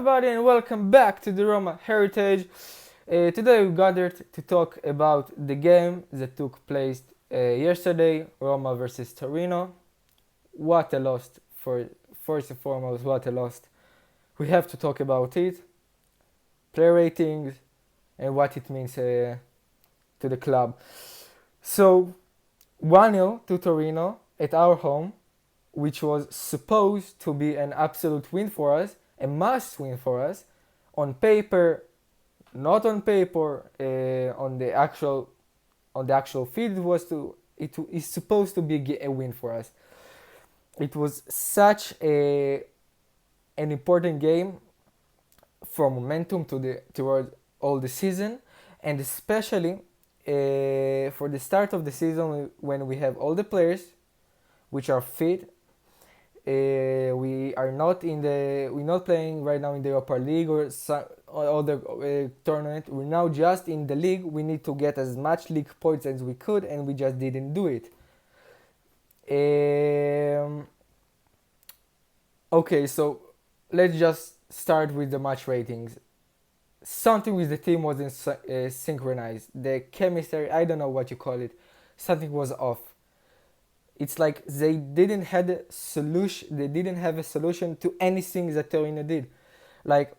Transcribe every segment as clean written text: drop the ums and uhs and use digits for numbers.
everybody, and welcome back to the Roma Heritage. Today we gathered to talk about the game that took place yesterday, Roma versus Torino. What a loss for first and foremost, what a loss. We have to talk about it, player ratings, and what it means to the club. So 1-0 to Torino at our home, which was supposed to be an absolute win for us, a must win for us, on paper, not on paper, on the actual field. It is supposed to be a win for us. It was such an important game for momentum toward all the season, and especially for the start of the season when we have all the players which are fit. We're not playing right now in the Europa League or other tournament. We're now just in the league. We need to get as much league points as we could, and we just didn't do it. Okay, so let's just start with the match ratings. Something with the team wasn't synchronized. The chemistry, I don't know what you call it, something was off. It's like they didn't have a solution. They didn't have a solution to anything that Torino did. Like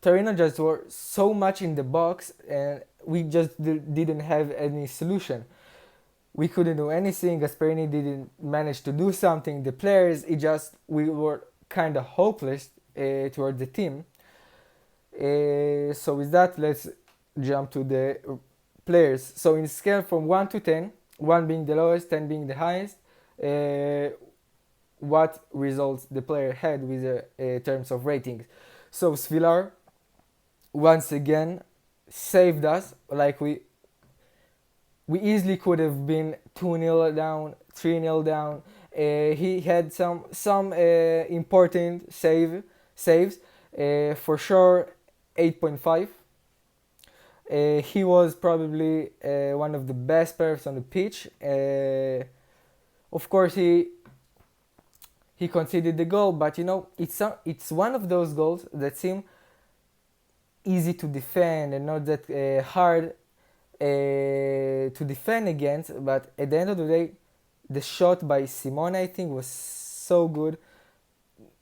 Torino just were so much in the box, and we just didn't have any solution. We couldn't do anything. Gasperini didn't manage to do something. The players, we were kind of hopeless toward the team. So with that, let's jump to the players. So in scale from 1 to 10, 1 being the lowest, 10 being the highest, what results the player had with terms of ratings. So Svilar once again saved us. Like we easily could have been 2-0 down, 3-0 down. He had some important saves. For sure 8.5. He was probably one of the best players on the pitch. Of course, he conceded the goal, but it's one of those goals that seem easy to defend and not that hard to defend against. But at the end of the day, the shot by Simone, I think, was so good.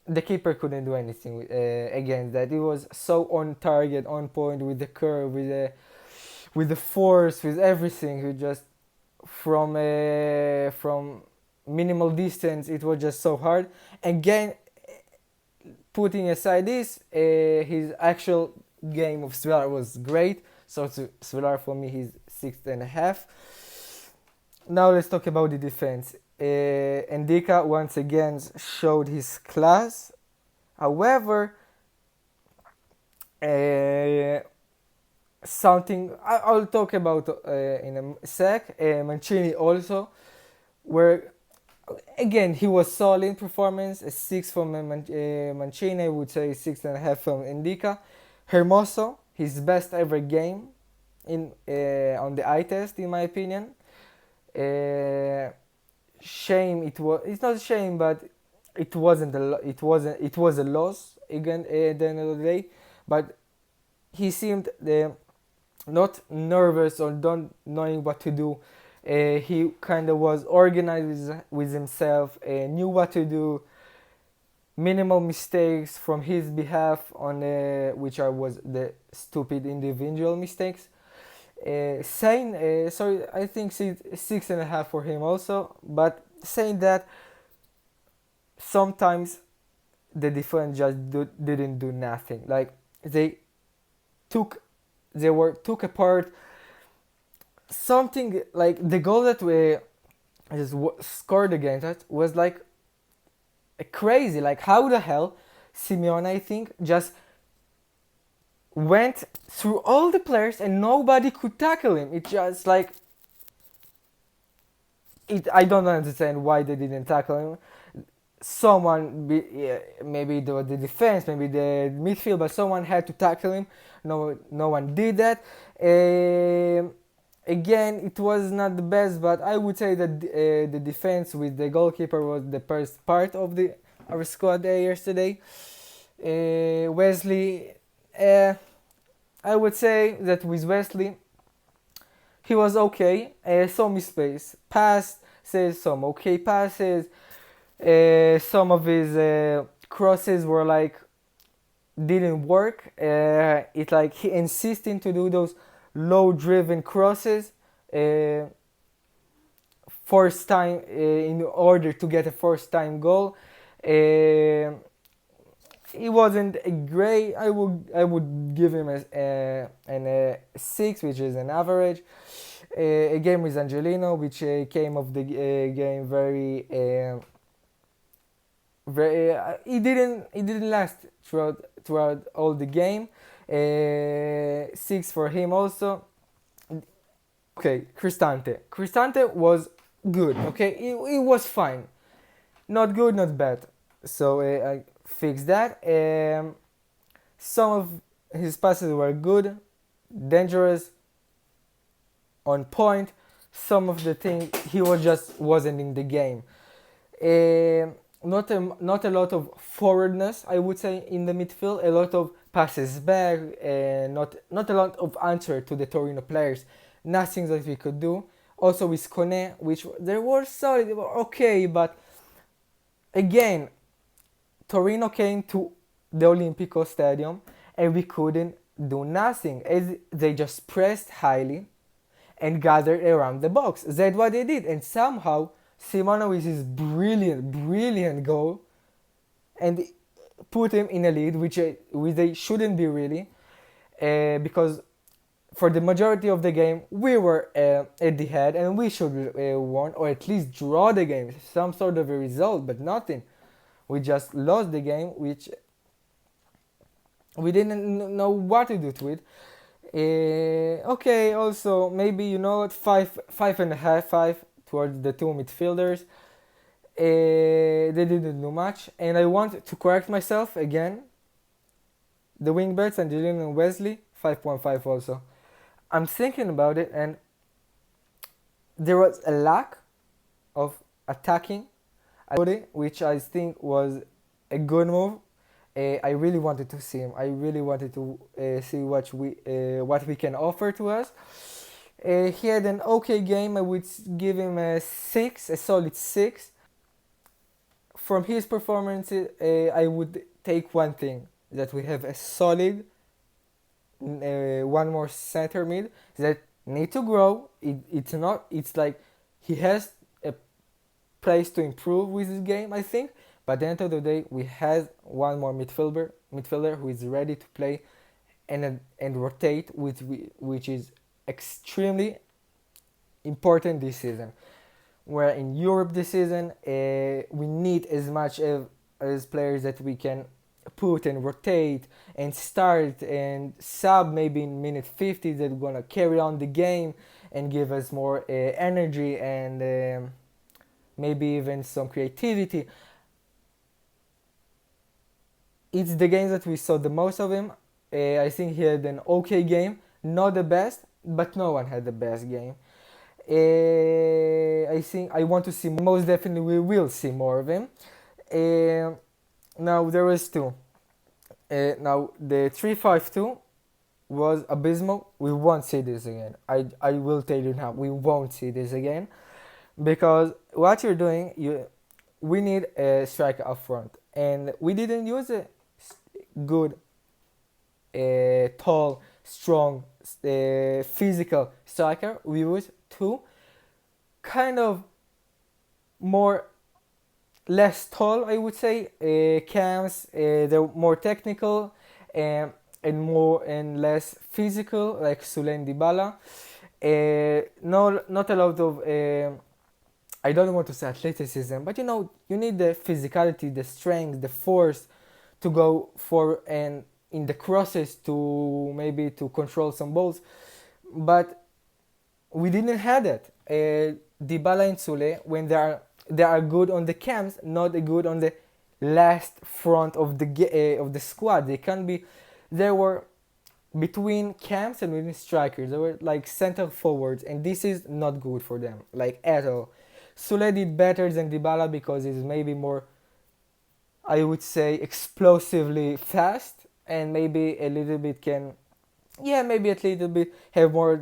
The keeper couldn't do anything against that. It was so on target, on point, with the curve, with the force, with everything. It just from minimal distance, it was just so hard. Again, putting aside this, his actual game of Svilar was great. So Svilar for me, he's 6.5. Now let's talk about the defense. Ndika once again showed his class. However, something I'll talk about in a sec. Mancini also, where again he was solid performance. A 6 from Mancini, I would say 6.5 from Ndika. Hermoso, his best ever game on the eye test, in my opinion. Shame it's not a shame, but it was a loss again at the end of the day. But he seemed not nervous or not knowing what to do. He kind of was organized with himself, knew what to do. Minimal mistakes from his behalf on which was the stupid individual mistakes. Sorry, I think 6.5 for him also. But saying that, sometimes the defense just didn't do nothing. Like they took apart something. Like the goal that we just scored against us was like crazy. Like how the hell Simeone, I think, just went through all the players and nobody could tackle him. It just like I don't understand why they didn't tackle him. Maybe it was the defense, maybe the midfield, but someone had to tackle him. No one did that. Again, it was not the best, but I would say that the defense with the goalkeeper was the first part of the our squad yesterday. Wesley, uh, I would say that with Wesley, he was okay. Some misplays, passes, some okay passes. Some of his crosses were like didn't work. It like he insisted to do those low-driven crosses. Uh, First time in order to get a first time goal. It wasn't a great. I would give him a 6, which is an average. A game with Angelino, which came of the game It didn't last throughout all the game. 6 for him also. Okay, Cristante. Cristante was good. Okay, it was fine. Not good, not bad. So I fixed that. Some of his passes were good, dangerous, on point. Some of the things he wasn't in the game. Not a lot of forwardness, I would say, in the midfield. A lot of passes back. Not a lot of answer to the Torino players. Nothing that we could do. Also with Kone, which they were solid, they were okay, but again, Torino came to the Olimpico Stadium and we couldn't do nothing. As they just pressed highly and gathered around the box. That's what they did. And somehow, Simone with his brilliant goal and put him in a lead, which they shouldn't be really, because for the majority of the game, we were at the head and we should won or at least draw the game, some sort of a result, but nothing. We just lost the game, which we didn't know what to do to it. Okay, also maybe what, 5.5 towards the two midfielders. They didn't do much, and I want to correct myself again. The wingbacks, Angelino and Wesley, 5.5 also. I'm thinking about it, and there was a lack of attacking, which I think was a good move. I really wanted to see him. I really wanted to see what we can offer to us. He had an okay game. I would give him a 6, a solid 6. From his performances, I would take one thing, that we have a solid one more center mid that need to grow. It's like he has a place to improve with his game, I think. But at the end of the day, we have one more midfielder who is ready to play and rotate, which is extremely important this season. Where in Europe this season, we need as much as players that we can put and rotate and start and sub maybe in minute 50 that are gonna carry on the game and give us more energy and maybe even some creativity. It's the games that we saw the most of him. I think he had an okay game, not the best, but no one had the best game. I think I want to see, most definitely we will see more of him. Now there was two. Now the 3-5-2 was abysmal. We won't see this again. I will tell you now, we won't see this again, because what you're doing, we need a striker up front, and we didn't use a good, tall, strong, physical striker. We used two kind of less tall, I would say, cams. They're more technical and less physical, like Sule and Dybala. No, not a lot of I don't want to say athleticism, but you need the physicality, the strength, the force to go for and in the crosses to maybe to control some balls, but we didn't have that. Dybala and Sule, when they are good on the cams, not good on the last front of the squad. They can't be. They were between cams and between strikers. They were like center forwards, and this is not good for them, like at all. Sule did better than Dybala because he's maybe more I would say, explosively fast, and maybe a little bit can, yeah, maybe a little bit have more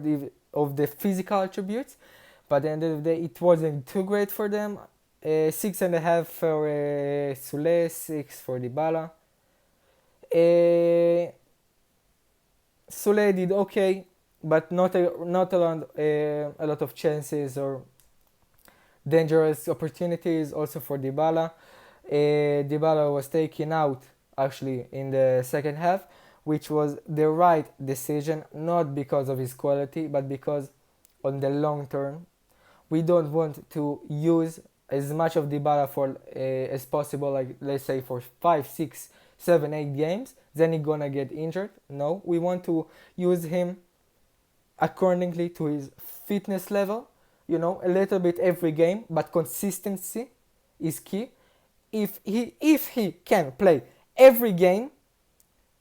of the physical attributes. But at the end of the day, it wasn't too great for them. 6.5 for Sule, 6 for Dybala. Uh, Sule did okay, but not a lot of chances or dangerous opportunities. Also for Dybala, Dybala was taken out actually in the second half, which was the right decision, not because of his quality, but because on the long term, we don't want to use as much of Dybala for as possible, like let's say for 5, 6, 7, 8 games, then he's gonna get injured. No, we want to use him accordingly to his fitness level, a little bit every game, but consistency is key. If he can play every game,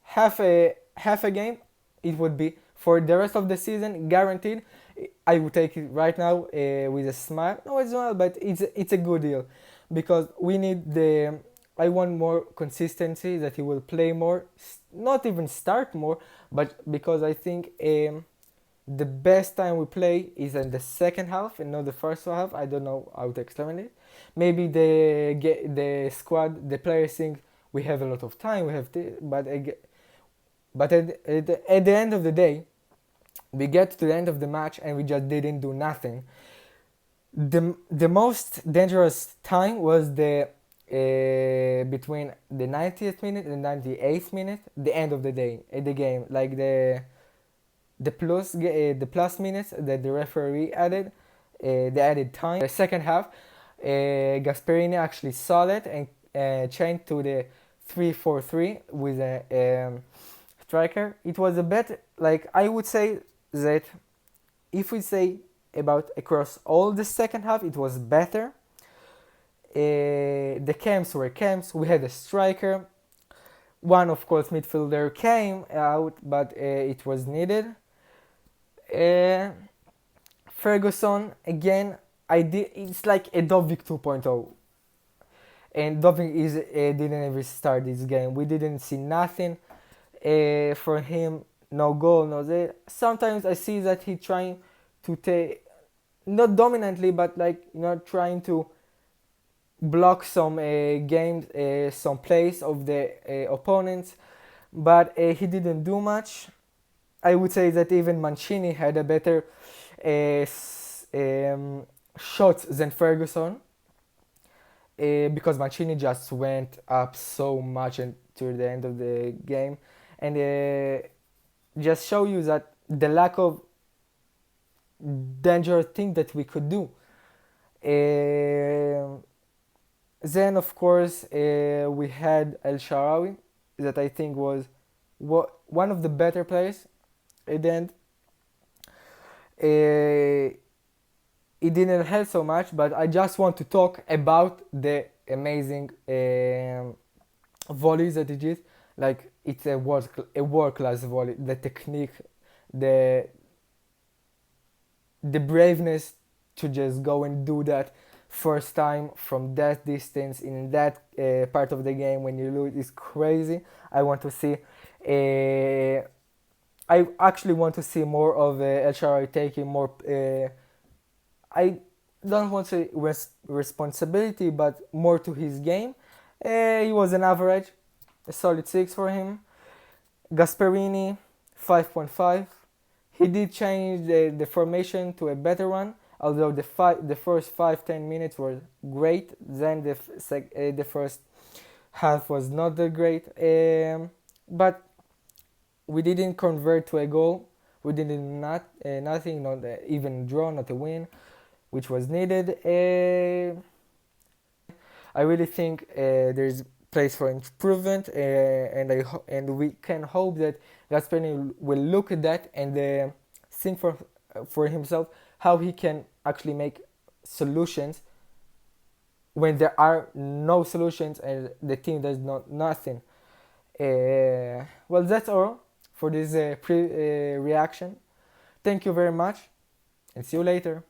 half a game, it would be for the rest of the season guaranteed. I would take it right now with a smile. No, it's not, but it's a good deal, because we need the. I want more consistency, that he will play more, not even start more, but because I think the best time we play is in the second half and not the first half. I don't know how to explain it. Maybe the squad, the players think we have a lot of time. We have but at the end of the day, we get to the end of the match and we just didn't do nothing. The most dangerous time was the between the 90th minute and 98th minute, the end of the day, the game, like the plus minutes that the referee added, the added time. The second half, Gasperini actually saw it and changed to the 3-4-3 with a striker. It was a bet, like I would say that if we say about across all the second half, it was better. The camps were camps. We had a striker. One, of course, midfielder came out, but it was needed. Ferguson, again, it's like a Dovik 2.0. And Dovik didn't even start this game. We didn't see nothing for him. No goal, no there. Sometimes I see that he trying to take, not dominantly, but like trying to block some games, some plays of the opponents, but he didn't do much. I would say that even Mancini had a better shots than Ferguson, because Mancini just went up so much to the end of the game, and just show you that the lack of dangerous thing that we could do. Then, of course, we had El Shaarawy, that I think was one of the better players. At the end, it didn't help so much, but I just want to talk about the amazing volleys that he did. Like, it's a world-class volley. The technique, the braveness to just go and do that first time from that distance in that part of the game when you lose is crazy. I want to see. I actually want to see more of El Shaarawy taking more. I don't want to say responsibility, but more to his game. He was an average, a solid 6 for him. Gasperini, 5.5. He did change the formation to a better one, although the first 5-10 minutes were great. Then the first half was not that great. But we didn't convert to a goal. We didn't nothing, not even draw, not a win, which was needed. I really think there's place for improvement, and we can hope that Gasperini will look at that and think for himself how he can actually make solutions when there are no solutions and the team does nothing. Well, that's all for this reaction. Thank you very much, and see you later.